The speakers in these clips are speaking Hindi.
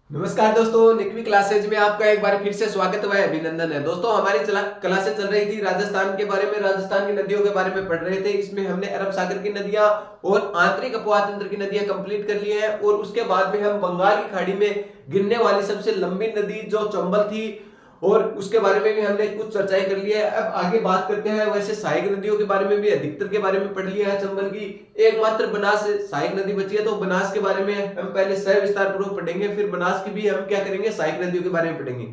नमस्कार दोस्तों, निकवी क्लासेज में आपका एक बार फिर से स्वागत व अभिनंदन है। दोस्तों हमारी क्लासेज चल रही थी राजस्थान के बारे में, राजस्थान की नदियों के बारे में पढ़ रहे थे। इसमें हमने अरब सागर की नदियां और आंतरिक अपवाह तंत्र की नदियां कंप्लीट कर ली हैं और उसके बाद में हम बंगाल की खाड़ी में गिरने वाली सबसे लंबी नदी जो चंबल थी और उसके बारे में भी हमने कुछ चर्चाएं कर ली है। अब आगे बात करते हैं। वैसे सहायक नदियों के बारे में भी अधिकतर के बारे में पढ़ लिया है चंबल की, एकमात्र बनास सहायक नदी बची है। तो बनास के बारे में हम पहले सविस्तार पूर्वक पढ़ेंगे, फिर बनास की भी हम क्या करेंगे, सहायक नदियों के बारे में पढ़ेंगे।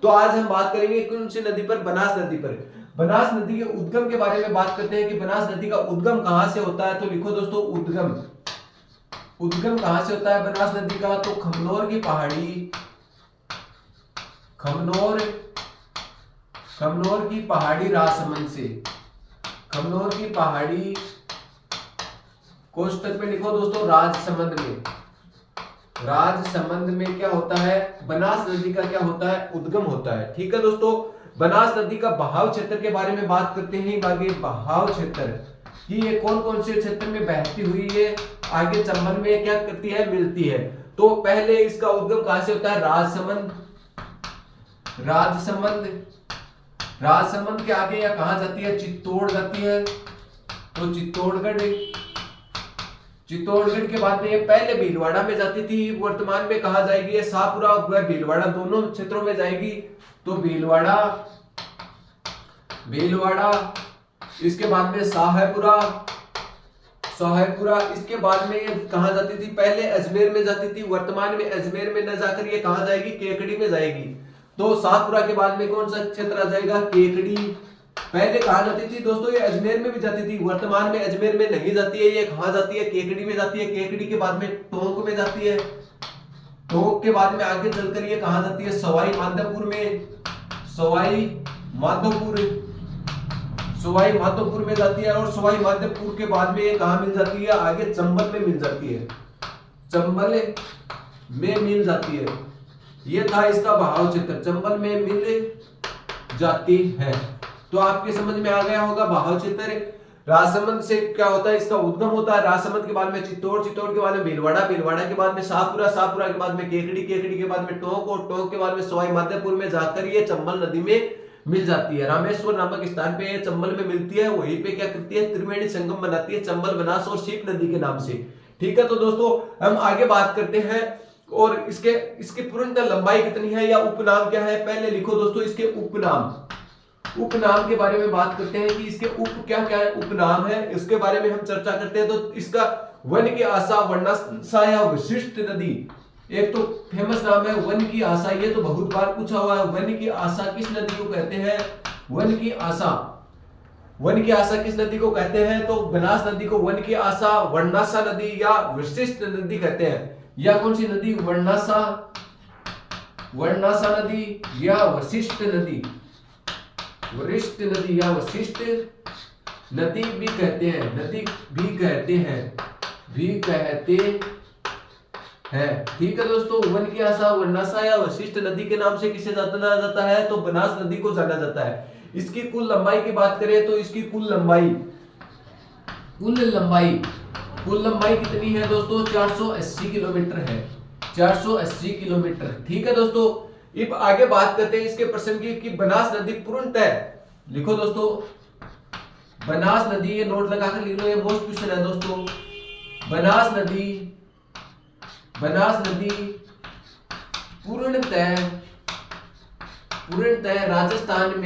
तो आज हम बात करेंगे कौन सी नदी पर, बनास नदी पर। बनास नदी के उद्गम के बारे में बात करते हैं कि बनास नदी का उद्गम कहां से होता है। तो लिखो दोस्तों, उद्गम उद्गम कहां से होता है बनास नदी का। तो खमनोर की पहाड़ी, खमनोर की पहाड़ी राजसमंद से, खमनोर की पहाड़ी कोष्टक में लिखो दोस्तों राजसमंद में, राजसमंद में क्या होता है, बनास नदी का क्या होता है, उद्गम होता है। ठीक है दोस्तों, बनास नदी का बहाव क्षेत्र के बारे में बात करते हैं। आगे बहाव क्षेत्र कि ये कौन कौन से क्षेत्र में बहती हुई है आगे चंबल में क्या करती है, मिलती है। तो पहले इसका उद्गम कहां से होता है, राजसमंद, राजसमंद के आगे या कहां जाती है, चित्तौड़ जाती है। तो चित्तौड़गढ़ के बाद में ये पहले भीलवाड़ा में जाती थी, वर्तमान में कहां जाएगी, ये शाहपुरा व भीलवाड़ा दोनों क्षेत्रों में जाएगी। तो भीलवाड़ा, इसके बाद में शाहपुरा, इसके बाद में ये कहां जाती थी, पहले अजमेर में जाती थी, वर्तमान में अजमेर में न जाकर ये कहां जाएगी, केकड़ी में जाएगी। तो शाहपुरा के बाद में कौन सा क्षेत्र आ जाएगा, केकड़ी। पहले कहां जाती थी दोस्तों, ये अजमेर में भी जाती थी, वर्तमान में अजमेर में नहीं जाती है, ये कहां जाती है, केकड़ी में जाती है। केकड़ी के बाद में टोंक में जाती है, टोंक के बाद में आगे चलकर ये कहां जाती है, सवाई माधोपुर में, सवाई माधोपुर में जाती है। और सवाई माधोपुर के बाद में ये कहां मिल जाती है, आगे चंबल में मिल जाती है, चंबल में मिल जाती है। ये था इसका बहाव क्षेत्र, चंबल में मिल जाती है। तो आपके समझ में आ गया होगा बहाव क्षेत्र। राजसमंद से क्या होता है, इसका उद्गम होता है। राजसमंद के बाद में चित्तौड़, चित्तौड़ के बाद में भीलवाड़ा, भीलवाड़ा के बाद में शाहपुरा, शाहपुरा के बाद में केकड़ी, केकड़ी के बाद में टोंक और टोंक के बाद में सवाई माधोपुर में जाकर ये चंबल नदी में मिल जाती है। रामेश्वर नामक स्थान पे चंबल में मिलती है, वहीं पे क्या करती है, त्रिवेणी संगम बनाती है, चंबल, बनास और शीप नदी के नाम से। ठीक है, तो दोस्तों हम आगे बात करते हैं और इसकी पूर्णतः लंबाई कितनी है या उपनाम क्या है। पहले लिखो दोस्तों इसके उपनाम के बारे में बात करते हैं कि इसके क्या क्या है, उपनाम है, इसके बारे में हम चर्चा करते हैं। तो इसका वन की आशा, वर्णाशा या वशिष्ठ नदी, एक तो फेमस नाम है वन की आशा, ये तो बहुत बार पूछा हुआ है। वन की आशा किस नदी को कहते हैं, वन की आशा किस नदी को कहते हैं। तो बनास नदी को वन की आशा, वर्णाशा नदी या वशिष्ठ नदी कहते हैं। या कौन सी नदी, वर्णाशा नदी या वशिष्ठ नदी, वरिष्ठ नदी या वशिष्ठ नदी भी कहते हैं, ठीक है दोस्तों, वन की आशा, वर्णाशा या वशिष्ठ नदी के नाम से किसे जाना जाता है, तो बनास नदी को जाना जाता है। इसकी कुल लंबाई की बात करें तो इसकी कुल लंबाई कितनी है दोस्तों, 480 किलोमीटर है, 480 किलोमीटर। ठीक है दोस्तों, अब आगे बात करते हैं इसके प्रश्न की कि बनास नदी पूर्णतः, लिखो दोस्तों बनास नदी, ये नोट लगाकर लिख लो, ये मोस्ट क्वेश्चन है दोस्तों। बनास नदी पूर्णतः राजस्थान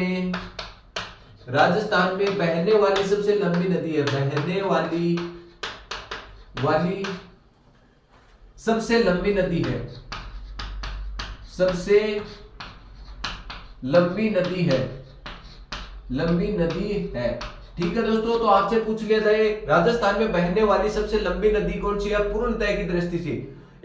में बहने वाली सबसे लंबी नदी है, बहने वाली सबसे लंबी नदी है, सबसे लंबी नदी है। ठीक है दोस्तों, तो आपसे पूछ लिया जाए राजस्थान में बहने वाली सबसे लंबी नदी कौन सी है पूर्णतः की दृष्टि से।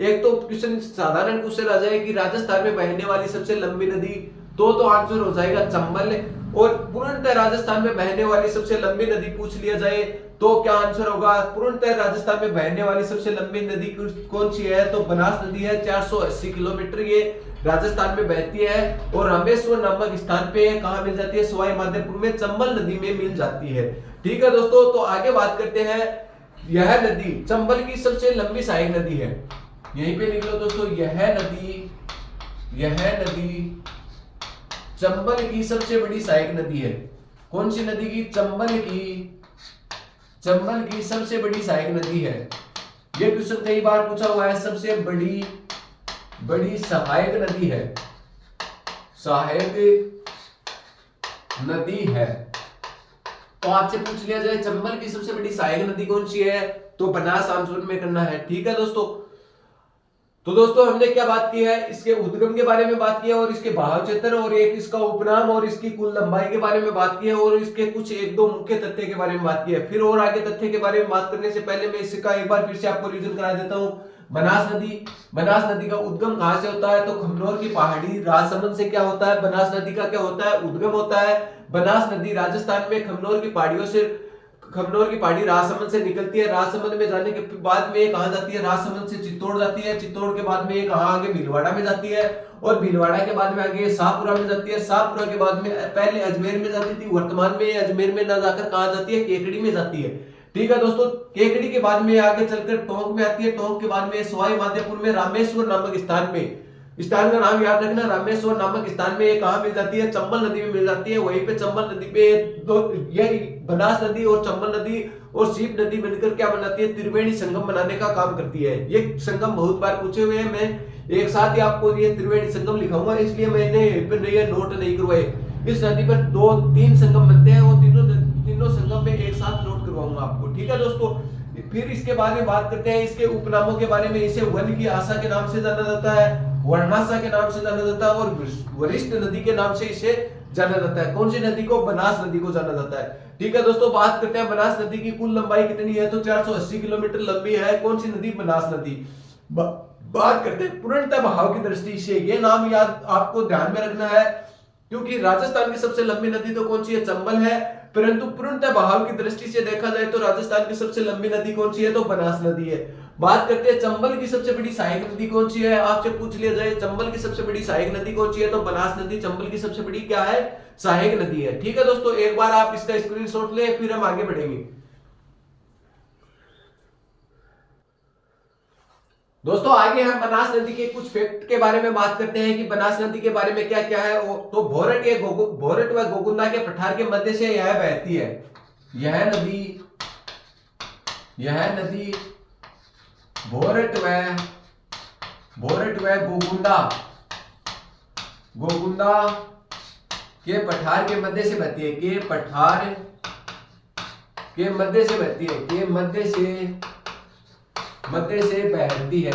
एक तो क्वेश्चन, साधारण क्वेश्चन आ जाए कि राजस्थान में बहने वाली सबसे लंबी नदी, तो आंसर हो जाएगा चंबल। और पूर्णतः राजस्थान में बहने वाली सबसे लंबी नदी पूछ लिया जाए तो क्या आंसर होगा, पूर्णतः राजस्थान में बहने वाली सबसे लंबी नदी कौन सी है, तो बनास नदी है, 480 किलोमीटर ये राजस्थान में बहती है और रामेश्वर नामक स्थान पे कहां मिल जाती है, सवाई माधोपुर में चंबल नदी में मिल जाती है। ठीक है दोस्तों, तो आगे बात करते हैं, यह नदी चंबल की सबसे लंबी सहायक नदी है। यहीं पे लिख लो दोस्तों, यह नदी चंबल की सबसे बड़ी सहायक नदी है। कौन सी नदी की? चंबल की सबसे बड़ी सहायक नदी है। ये क्वेश्चन कई बार पूछा हुआ है। सबसे बड़ी सहायक नदी है, सहायक नदी है। तो आपसे पूछ लिया जाए चंबल की सबसे बड़ी सहायक नदी कौन सी है, तो बनास आंसर में करना है। ठीक है दोस्तों। तो दोस्तों हमने क्या बात की है, इसके उद्गम के बारे में बात किया और इसके बहाव क्षेत्र और एक इसका उपनाम और इसकी कुल लंबाई के बारे में बात की है और इसके कुछ एक दो मुख्य तथ्य के बारे में बात की है। फिर और आगे तथ्य के बारे में बात करने से पहले मैं इसका एक बार फिर से आपको रिवीजन करा देता हूं। बनास नदी का उद्गम कहां से होता है, तो खमनोर की पहाड़ी राजसमंद से क्या होता है, बनास नदी का क्या होता है, उद्गम होता है। बनास नदी राजस्थान में खमनोर की पहाड़ी राजसमंद से निकलती है। राजसमंद में जाने के बाद में कहां जाती है, राजसमंद से चित्तौड़ जाती है। चित्तौड़ के बाद में कहां आगे भीलवाड़ा में जाती है और भीलवाड़ा के बाद में आगे शाहपुरा में जाती है। शाहपुरा के बाद में पहले अजमेर में जाती थी, वर्तमान में अजमेर में ना जाकर कहां जाती है, केकड़ी में जाती है। ठीक है दोस्तों। केकड़ी के बाद में आगे चलकर टोंक में आती है। टोंक के बाद में सवाई माधोपुर में रामेश्वर नामक स्थान का नाम याद रखना, रामेश्वर नामक स्थान में कहां मिल जाती है, चंबल नदी में मिल जाती है। वहीं पे चंबल नदी पे यह बनास नदी और चंबल नदी और सीप नदी मिलकर क्या बनाती है, त्रिवेणी संगम बनाने का काम करती है। ये संगम बहुत बार पूछे हुए हैं, मैं एक साथ ही आपको ये त्रिवेणी संगम लिखाऊंगा, इसलिए मैंने ये नोट नहीं करवाए। इस नदी पर 2-3 संगम बनते हैं, वो तीनों संगम में एक साथ नोट करवाऊंगा आपको। ठीक है दोस्तों। फिर इसके बारे में बात करते हैं, इसके उपनामों के बारे में। इसे वन की आशा के नाम से जाना जाता है, वर्णाशा के नाम से जाना जाता है और वरिष्ठ नदी के नाम से इसे जाना जाता है। कौन सी नदी को? बनास नदी को जाना जाता है। ठीक है दोस्तों। बात करते हैं बनास नदी की कुल लंबाई कितनी है, तो 480 किलोमीटर लंबी है। कौन सी नदी? बनास नदी। बात करते हैं पूर्णतः बहाव की दृष्टि से, ये नाम याद आपको ध्यान में रखना है क्योंकि राजस्थान की सबसे लंबी नदी तो कौन सी है, चंबल है, परंतु पूर्णतः बहाव की दृष्टि से देखा जाए तो राजस्थान की सबसे लंबी नदी कौन सी है, तो बनास नदी है। बात करते हैं चंबल की सबसे बड़ी सहायक नदी कौन सी है, आपसे पूछ लिया जाए चंबल की सबसे बड़ी सहायक नदी कौन सी है, तो बनास नदी चंबल की सबसे बड़ी क्या है, सहायक नदी है। ठीक है दोस्तों। एक बार आप इसका स्क्रीनशॉट ले, फिर हम आगे बढ़ेंगे। दोस्तों आगे हम बनास नदी के कुछ फैक्ट के बारे में बात करते हैं कि बनास नदी के बारे में क्या क्या है। तो भोरट व गोगुंदा के पठार के मध्य से यह बहती है। यह नदी भोरट व गोगुंदा के पठार के मध्य से बहती है, के पठार के मध्य से बहती है, के मध्य से बहती है।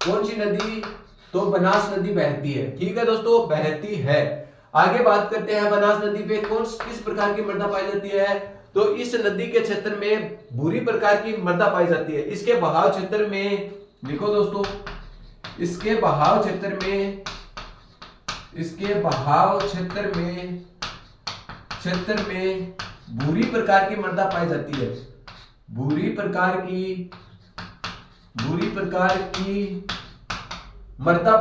कौन सी नदी? तो बनास नदी बहती है। ठीक है दोस्तों, बहती है। आगे बात करते हैं बनास नदी पे किस प्रकार की मृदा पाई जाती है, तो इस नदी के क्षेत्र में भूरी प्रकार की मृदा पाई जाती है। इसके बहाव क्षेत्र में देखो दोस्तों, इसके बहाव क्षेत्र में भूरी प्रकार की मृदा पाई जाती है। भूरी प्रकार की मृदा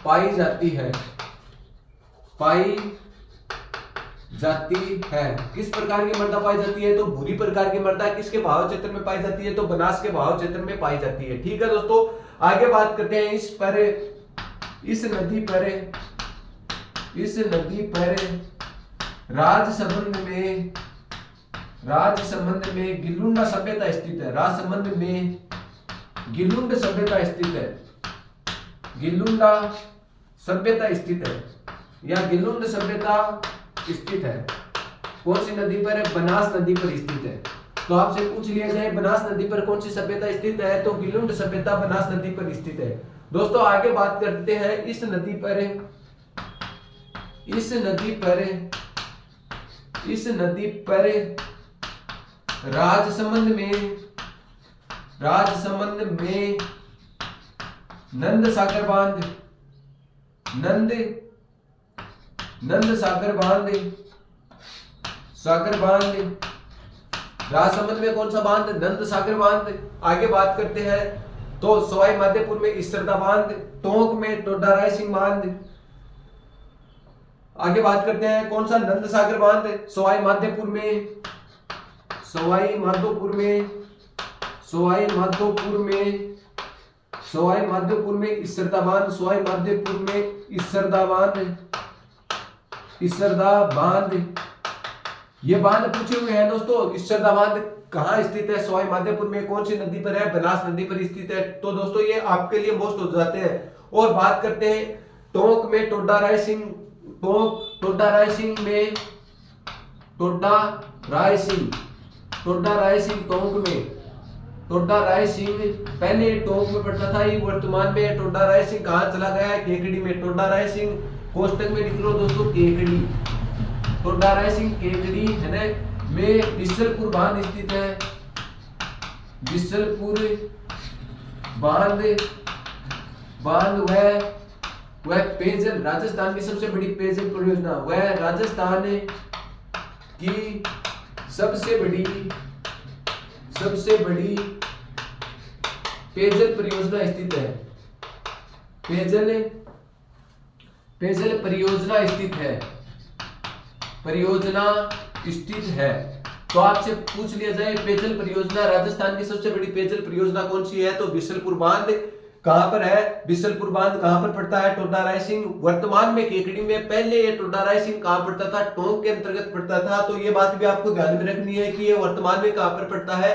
पाई जाती है। किस प्रकार की मृदा पाई जाती है, तो भूरी प्रकार की मृदा किसके बहाव क्षेत्र में पाई जाती है, तो बनास के बहाव क्षेत्र में पाई जाती है। ठीक है दोस्तों। आगे बात करते हैं इस नदी पर राजसमंद में गिलुंड सभ्यता स्थित है। राजसमंद में गिलुंड सभ्यता स्थित है। गिलुंडा सभ्यता स्थित है या गिलुंड सभ्यता स्थित है। कौन सी नदी पर? बनास नदी पर स्थित है। तो आपसे पूछ लिया जाए बनास नदी पर कौन सी सभ्यता स्थित है, तो गिलुंड सभ्यता बनास नदी पर स्थित है। दोस्तों आगे बात करते हैं इस नदी पर राजसमंद में नंद सागर बांध राजसमंद में कौन सा बांध? नंद सागर बांध। आगे बात करते हैं तो सवाई माधोपुर में इसरदा बांध, टोंक में टोडा राय सिंह बांध। आगे बात करते हैं कौन सा? नंद सागर बांध सवाई माधोपुर में सवाई माधोपुर में, सवाई माधोपुर में इसरदा बांध, सवाई माधोपुर में इसरदा बांध, इसरदा बांध, ये बांध पूछे हुए हैं दोस्तों। इसरदा बांध कहाँ स्थित है? सवाई माधोपुर में। कौन सी नदी पर है? बनास नदी पर स्थित है। तो दोस्तों ये आपके लिए मोस्ट हो जाते हैं। और बात करते हैं टोंक में टोडा राय सिंह, टोंक टोडा राय सिंह में, टोडा राय सिंह, टोडा राय सिंह टोंक में, टोडा राय सिंह पहले टोंक में पड़ता था, ये वर्तमान में टोडा राय सिंह कहाँ चला गया है? केकड़ी में। टोडा राय सिंह कोष्टक में लिख लो दोस्तों, केकड़ी, टोडा राय सिंह केकड़ी है ना में बिसलपुर बांध स्थित है, बिसलपुर बांध, बांध वह पेयजल, राजस्थान की सबसे बड़ी पेयजल परियोजना, वह राजस्थान की सबसे बड़ी पेयजल परियोजना स्थित है, पेयजल परियोजना स्थित है, परियोजना स्थित है। तो आपसे पूछ लिया जाए पेयजल परियोजना, राजस्थान की सबसे बड़ी पेयजल परियोजना कौन सी है? तो बिसलपुर बांध कहां पर है? बिसलपुर बांध कहां पर पड़ता है? टोडा राय सिंह वर्तमान में केकड़ी में। पहले ये टोडा राय सिंह कहां पड़ता था? टोंक के अंतर्गत पड़ता था। तो ये बात भी आपको ध्यान में रखनी है कि ये वर्तमान में कहां पर पड़ता है?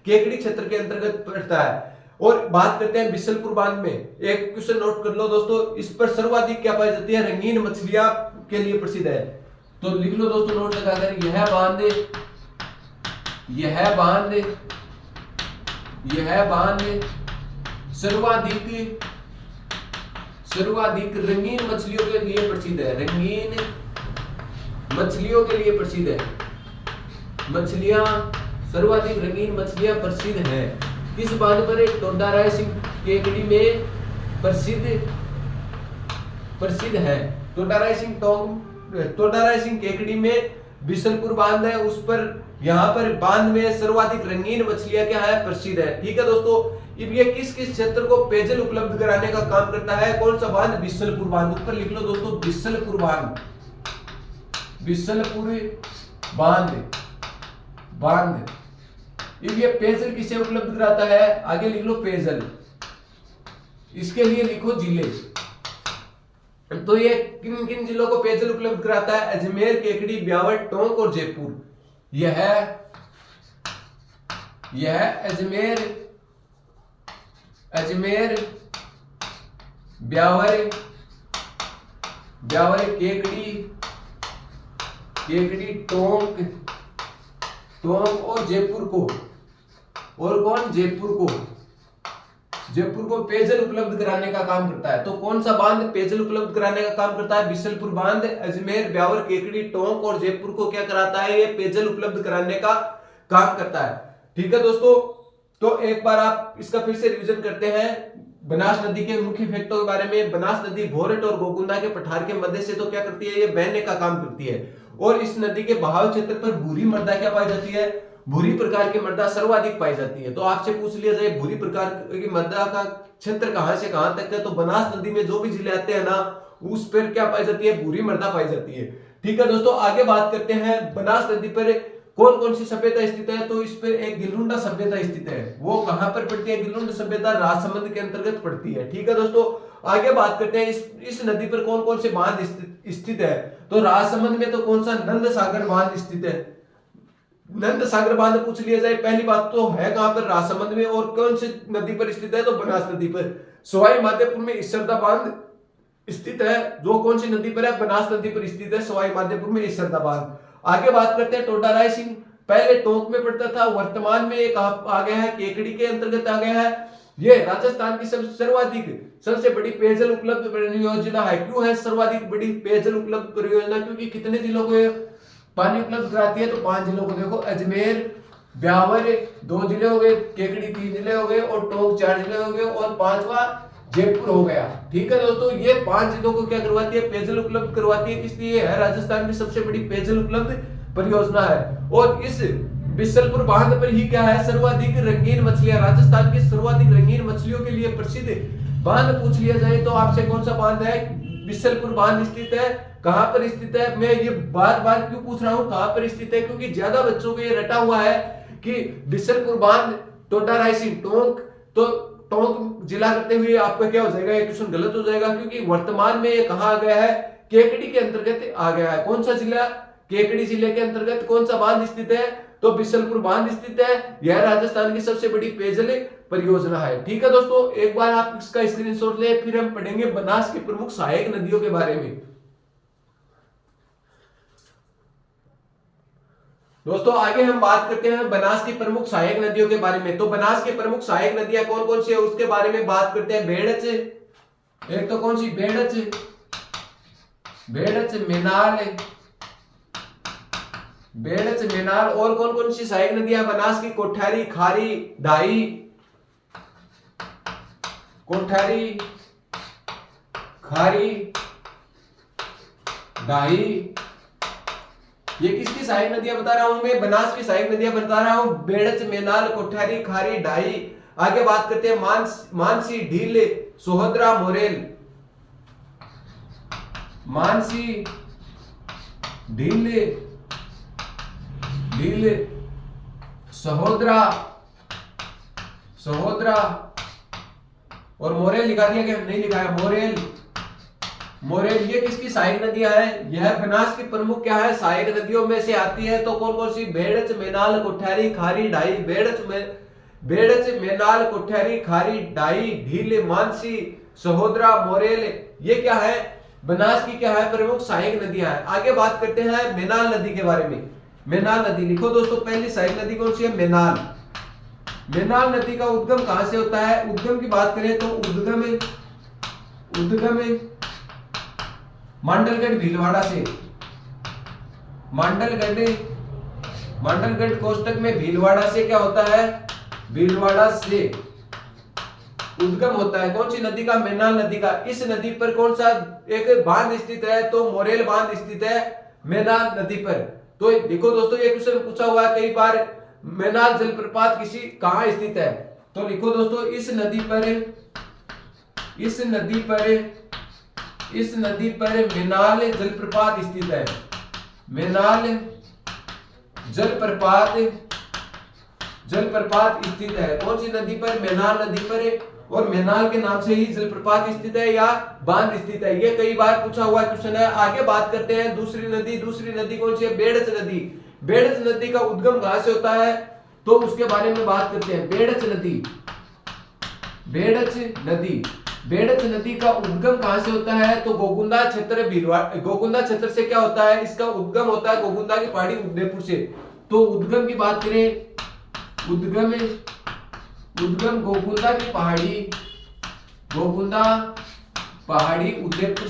केकड़ी क्षेत्र के अंतर्गत पड़ता है। और बात करते हैं बिसलपुर बांध में। एक क्वेश्चन नोट कर लो दोस्तों, इस पर सर्वाधिक क्या पाई जाती है? रंगीन मछलियां के लिए प्रसिद्ध है। तो लिख लो दोस्तों नोट लगाकर, यह बांध, यह बांध, यह बांध सर्वाधिक रंगीन मछलियों के लिए प्रसिद्ध है, रंगीन मछलियों के लिए प्रसिद्ध है, मछलियां सर्वाधिक रंगीन मछलियां प्रसिद्ध हैं। किस बांध पर? टोडा राय सिंह केकड़ी में प्रसिद्ध है। टोडा राय सिंह टोंक, टोडा राय सिंह केकड़ी में बिसलपुर बांध है, उस पर यहाँ पर बांध में सर्वाधिक रंगीन मछलियां क्या है? प्रसिद्ध है। ठीक है दोस्तों, अब ये किस किस क्षेत्र को पेयजल उपलब्ध कराने का काम करता है? कौन सा बांध? बिसलपुर बांध। ऊपर लिख लो दोस्तों, बिसलपुर बांध, बिसलपुर बांध, बांध। अब ये पेयजल किसे उपलब्ध कराता है? आगे लिख लो पेयजल, इसके लिए लिखो जिले। तो ये किन किन जिलों को पेयजल उपलब्ध कराता है? अजमेर, केकड़ी, ब्यावर, टोंक और जयपुर। यह अजमेर, ब्यावर, केकड़ी, टोंक और जयपुर को, और कौन? जयपुर को पेयजल उपलब्ध कराने का काम करता है। तो कौन सा बांध पेयजल उपलब्ध कराने का काम करता है? बिसलपुर बांध अजमेर, ब्यावर, केकड़ी, टोंक और जयपुर को क्या कराता है? ये पेयजल उपलब्ध कराने का काम करता है। ठीक है दोस्तों, तो एक बार आप इसका फिर से रिवीजन करते हैं बनास नदी के मुख्य फैक्टों के बारे में। बनास नदी भोरट और गोगुंदा के पठार के मध्य से तो क्या करती है? ये बहने का काम करती है। और इस नदी के बहाव क्षेत्र पर भूरी मृदा क्या पाई जाती है? भूरी प्रकार की मृदा सर्वाधिक पाई जाती है। तो आपसे पूछ लिया जाए भूरी प्रकार की मृदा का क्षेत्र कहां से कहां तक है? तो बनास नदी में जो भी जिले आते हैं ना, उस पर क्या पाई जाती है? भूरी मृदा पाई जाती है। ठीक है दोस्तों, आगे बात करते हैं बनास नदी पर कौन कौन सी सभ्यता स्थित है। तो इस पर एक गिलुंडा सभ्यता स्थित है। वो कहां पर पड़ती है? गिलुंडा सभ्यता राजसमंद के अंतर्गत पड़ती है। ठीक है दोस्तों, आगे बात करते हैं इस नदी पर कौन कौन से बांध स्थित है। तो राजसमंद में तो कौन सा? नंद सागर बांध स्थित है। नंद सागर बांध पूछ लिया जाए, पहली बात तो है कहां पर? राजसमंद में। और कौन सी नदी पर स्थित है? तो बनास नदी पर। सवाई माधोपुर में इसरदा बांध स्थित है, जो कौन सी नदी पर है? बनास नदी पर स्थित है सवाई माधोपुर में इसरदा बांध। आगे बात करते हैं टोडा राय सिंह, पहले टोंक में पड़ता था, वर्तमान में एक आ गया है, केकड़ी के अंतर्गत आ गया है। ये राजस्थान की सबसे बड़ी पेयजल उपलब्ध परियोजना है। क्यों है सर्वाधिक बड़ी पेयजल उपलब्ध परियोजना? क्योंकि कितने जिलों को पानी उपलब्ध कराती है? तो 5 जिलों को। देखो, अजमेर, ब्यावर 2 जिले हो गए, केकड़ी 3 जिले हो गए और टोंक 4 जिले हो गए और 5वां जयपुर हो गया। ठीक है दोस्तों, ये 5 जिलों को क्या करवाती है? पेयजल उपलब्ध करवाती है। इसलिए है राजस्थान की सबसे बड़ी पेयजल उपलब्ध परियोजना है। और इस बिसलपुर बांध पर ही क्या है? सर्वाधिक रंगीन मछलियां, राजस्थान की सर्वाधिक रंगीन मछलियों के लिए प्रसिद्ध बांध पूछ लिया जाए तो आपसे कौन सा बांध है? बिसलपुर बांध स्थित है। कहां पर स्थित है? मैं ये बार बार क्यों पूछ रहा हूं कहां पर स्थित है? क्योंकि ज्यादा बच्चों को ये रटा हुआ है कि बिसलपुर बांध टोटाराइसी टोंक, तो टोंक जिला करते हुए आपका क्या हो जाएगा, ये क्वेश्चन गलत हो जाएगा, क्योंकि वर्तमान में ये कहा आ गया है, केकड़ी के अंतर्गत आ गया है। कौन सा जिला, केकड़ी जिले के अंतर्गत कौन सा बांध स्थित है, तो बिशलपुर बांध स्थित है। यह राजस्थान की सबसे बड़ी पेयजल परियोजना है। ठीक है दोस्तों, एक बार आप इसका स्क्रीनशॉट ले, फिर हम पढ़ेंगे बनास की प्रमुख सहायक नदियों के बारे में। दोस्तों आगे हम बात करते हैं बनास की प्रमुख सहायक नदियों के बारे में। तो बनास की प्रमुख सहायक नदियां कौन कौन सी है उसके बारे में बात करते हैं। बेड़च, एक तो कौन सी, बेड़च, बेड़च मेनाल, बेड़च मेनाल, और कौन कौन सी सहायक नदियां बनास की, कोठारी, खारी, डाई, कोठारी, खारी, डाई। ये किसकी सहायक नदियां बता रहा हूं मैं, बनास की सहायक नदियां बता रहा हूं, बेड़च, मेनाल, कोठारी, खारी, डाई। आगे बात करते हैं मानसी, ढील, सोहद्रा, मोरेल, मानसी, ढील, सहोदरा, और मोरेल लिखा दिया गया, नहीं लिखा है, मोरेल, मोरेल। ये किसकी सहायक नदियां हैं, यह बनास की प्रमुख क्या है, सहायक नदियों में से आती है। तो कौन कौन सी, बेड़च, मेनाल, कोठारी, खारी, डाई। बेड़च, मेनाल, कोठारी, खारी, डाई, ढील, मानसी, सहोदरा, मोरेल, ये क्या है, बनास की क्या है, प्रमुख सहायक नदियां हैं। आगे बात करते हैं मेनाल नदी के बारे में। मेनाल नदी लिखो दोस्तों, पहली सहायक नदी कौन सी है, मेनाल। मेनाल नदी का उद्गम कहां से होता है, उद्गम की बात करें तो उद्गम मांडलगढ़ भीलवाड़ा से, मांडलगढ़ कोष्टक में भीलवाड़ा से क्या होता है, भीलवाड़ा से उद्गम होता है। कौन सी नदी का, मेनाल नदी का। इस नदी पर कौन सा एक बांध स्थित है, तो मोरेल बांध स्थित है मेनाल नदी पर। तो देखो दोस्तों, ये क्वेश्चन पूछा हुआ है कई बार, मेनाल जलप्रपात किसी कहां स्थित है, तो लिखो दोस्तों, इस नदी पर मेनाल जलप्रपात स्थित है। मेनाल जलप्रपात स्थित है। कौन सी नदी पर, मेनाल नदी पर, और मेनाल के नाम से ही जलप्रपात स्थित है या बांध स्थित है। ये कई बार पूछा हुआ क्वेश्चन है। आगे बात करते हैं दूसरी नदी कौन सी है, बेड़च नदी। बेड़च नदी का उद्गम कहां से होता है, तो उसके बारे में बात करते हैं। बेड़च नदी का उद्गम कहां से होता है, तो गोगुंदा क्षेत्र, गोगुंदा क्षेत्र से क्या होता है, इसका उद्गम होता है गोगुंदा की पहाड़ी उदयपुर से। तो उद्गम की बात करें, उद्गम गोगुंदा की पहाड़ी उदयपुर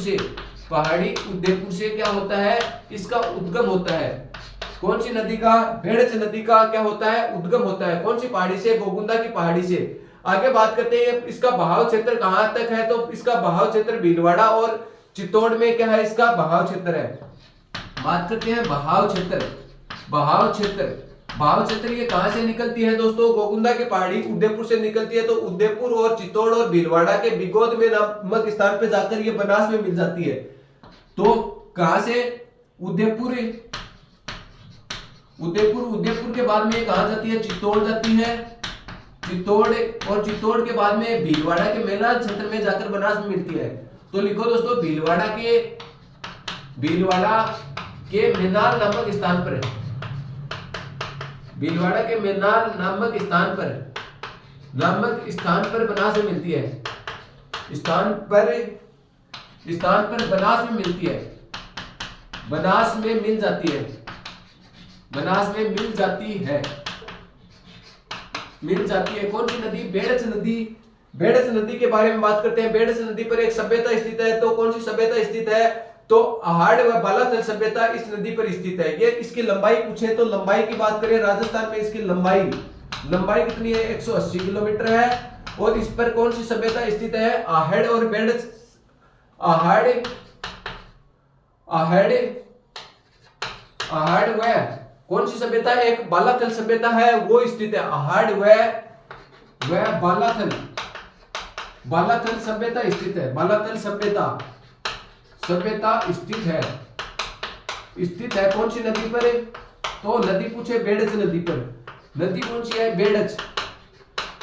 से क्या होता है, इसका उद्गम होता है। कौन सी नदी का, बेड़च नदी का क्या होता है, उद्गम होता है। कौन सी पहाड़ी से, गोगुंदा की पहाड़ी से। आगे बात करते हैं इसका बहाव क्षेत्र कहां तक है, तो इसका बहाव क्षेत्र भीलवाड़ा और चित्तौड़ में क्या है, इसका बहाव क्षेत्र है। बात करते हैं बहाव क्षेत्र ये कहां से निकलती है दोस्तों, गोगुंदा की पहाड़ी उदयपुर से निकलती है। तो उदयपुर और चित्तौड़ और भीलवाड़ा के बिगोद में नामक स्थान पे जाकर ये बनास में मिल जाती है। तो कहां से, उदयपुर के बाद में कहां जाती है, चित्तौड़ जाती है। चित्तौड़ के बाद में भीलवाड़ा के मेनाल क्षेत्र में जाकर बनास में मिलती है। तो लिखो दोस्तों, भीलवाड़ा के मेनाल नामक स्थान पर, भीलवाड़ा के मेनाल नामक स्थान पर बनास में मिलती है। स्थान पर बनास में मिलती है, बनास में मिल जाती है। कौन सी नदी, बेड़च नदी के बारे में बात करते हैं। बेड़च नदी पर एक सभ्यता स्थित है। तो कौन सी सभ्यता स्थित है, तो अहाड़ व बालाथल सभ्यता इस नदी पर स्थित है। ये इसकी लंबाई पूछे तो लंबाई की बात करें, राजस्थान में इसकी लंबाई कितनी है, 180 किलोमीटर है। और इस पर कौन सी सभ्यता स्थित है, अहाड़ और बेड़च, अहाड़ व कौन सी सभ्यता, एक बालाथल सभ्यता है वो स्थित है। अहाड़ व बालाथल सभ्यता स्थित है। बालाथल सभ्यता स्थित है कौन सी नदी पर, तो नदी पूछे बेड़च नदी पर। नदी कौन सी है, बेड़च।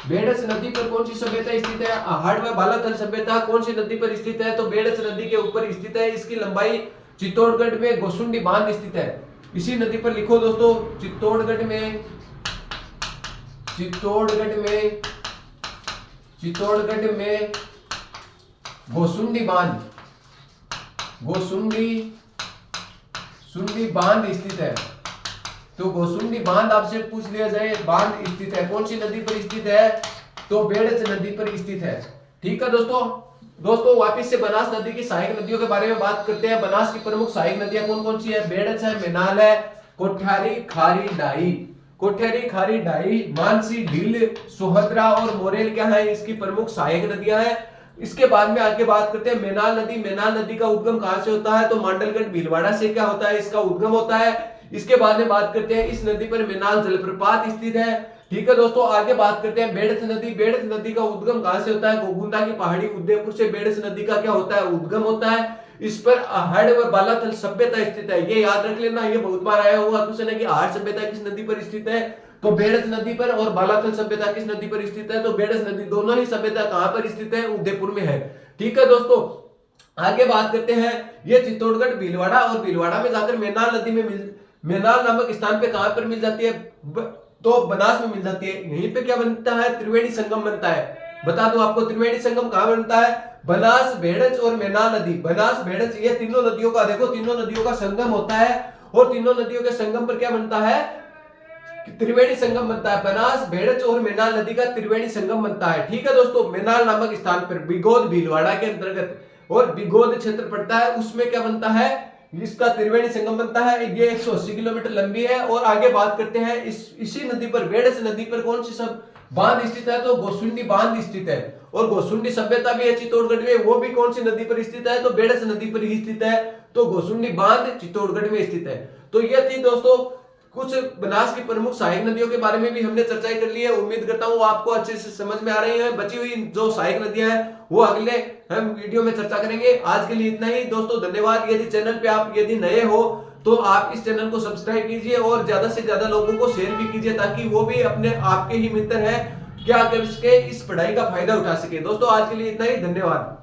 बेडस नदी पर कौन सी सभ्यता स्थित है? आहड़ व बालाथल सभ्यता कौन सी नदी पर स्थित है? तो बेडस नदी के ऊपर स्थित है। इसकी लंबाई चित्तौड़गढ़ में गोसुंडी बांध स्थित है। इसी नदी पर लिखो दोस्तों, चित्तौड़गढ़ में गोसुंडी बांध स्थित है। तो गोसुंडी बांध आपसे पूछ लिया जाए, बांध स्थित है, कौन सी नदी पर स्थित है? तो बेडस नदी पर स्थित है। ठीक है दोस्तों वापिस से बनास नदी की सहायक नदियों के बारे में बात करते हैं। बनास की प्रमुख सहायक नदियां कौन कौन सी है? बेडस है, मेनाल है, कोठियारी, खारी, डाई, मानसी, ढील, सोहद्रा और मोरेल क्या है? इसकी प्रमुख सहायक नदियां हैं। इसके बाद में आगे बात करते हैं मेनाल नदी का उद्गम कहां से होता है? तो मांडलगढ़ भीलवाड़ा से क्या होता है? इसका उद्गम होता है। इसके बाद में बात करते हैं इस नदी पर मेनाल जलप्रपात स्थित है। ठीक है दोस्तों, आगे बात करते हैं बेडस नदी का उद्गम कहां से होता है? गोगुंदा की पहाड़ी उदयपुर से बेडस नदी का क्या होता है? उद्गम होता है। इस पर आहड़ व बालाथल सभ्यता स्थित है। ये याद रख लेना, ये बहुत बार आया हुआ क्वेश्चन है कि आहड़ सभ्यता किस नदी पर स्थित है? तो बेडस नदी पर। और बालाथल सभ्यता किस नदी पर स्थित है? तो बेडस नदी। दोनों ही सभ्यता कहां पर स्थित है? उदयपुर में है। ठीक है दोस्तों, आगे बात करते हैं ये चित्तौड़गढ़ भीलवाड़ा, और भीलवाड़ा में जाकर मेनाल नदी में मेनाल नामक स्थान पे कहां पर मिल जाती है? तो बनास में मिल जाती है। यहीं पे क्या बनता है? त्रिवेणी संगम बनता है। बता दूं आपको, त्रिवेणी संगम कहां बनता है? बनास, भेड़च और मेनाल नदी। बनास, भेड़च, ये तीनों नदियों का देखो, तीनों नदियों का संगम होता है। और तीनों नदियों के संगम पर क्या बनता है? त्रिवेणी संगम बनता है। बनास, भेड़च और मेनाल नदी का त्रिवेणी संगम बनता है। ठीक है दोस्तों, मेनाल नामक स्थान पर बिगोद भीलवाड़ा के अंतर्गत और बिगोद क्षेत्र पड़ता है, उसमें क्या बनता है? इसका त्रिवेणी संगम बनता है। ये 180 किलोमीटर लंबी है। और आगे बात करते हैं इसी नदी पर, बेडस नदी पर कौन सी सब बांध स्थित है? तो गोसुंडी बांध स्थित है। और गोसुंडी सभ्यता भी है चित्तौड़गढ़ में, वो भी कौन सी नदी पर स्थित है? तो बेडस नदी पर ही स्थित है। तो गोसुंडी बांध चित्तौड़गढ़ में स्थित है। तो ये थी दोस्तों कुछ बनास की प्रमुख सहायक नदियों के बारे में भी हमने चर्चा कर ली है। उम्मीद करता हूँ आपको अच्छे से समझ में आ रही है। बची हुई जो सहायक नदियां हैं वो अगले हम वीडियो में चर्चा करेंगे। आज के लिए इतना ही दोस्तों, धन्यवाद। यदि चैनल पे आप यदि नए हो तो आप इस चैनल को सब्सक्राइब कीजिए और ज्यादा से ज्यादा लोगों को शेयर भी कीजिए, ताकि वो भी अपने आपके ही मित्र हैं क्या कर सके, इस पढ़ाई का फायदा उठा सके। दोस्तों आज के लिए इतना ही, धन्यवाद।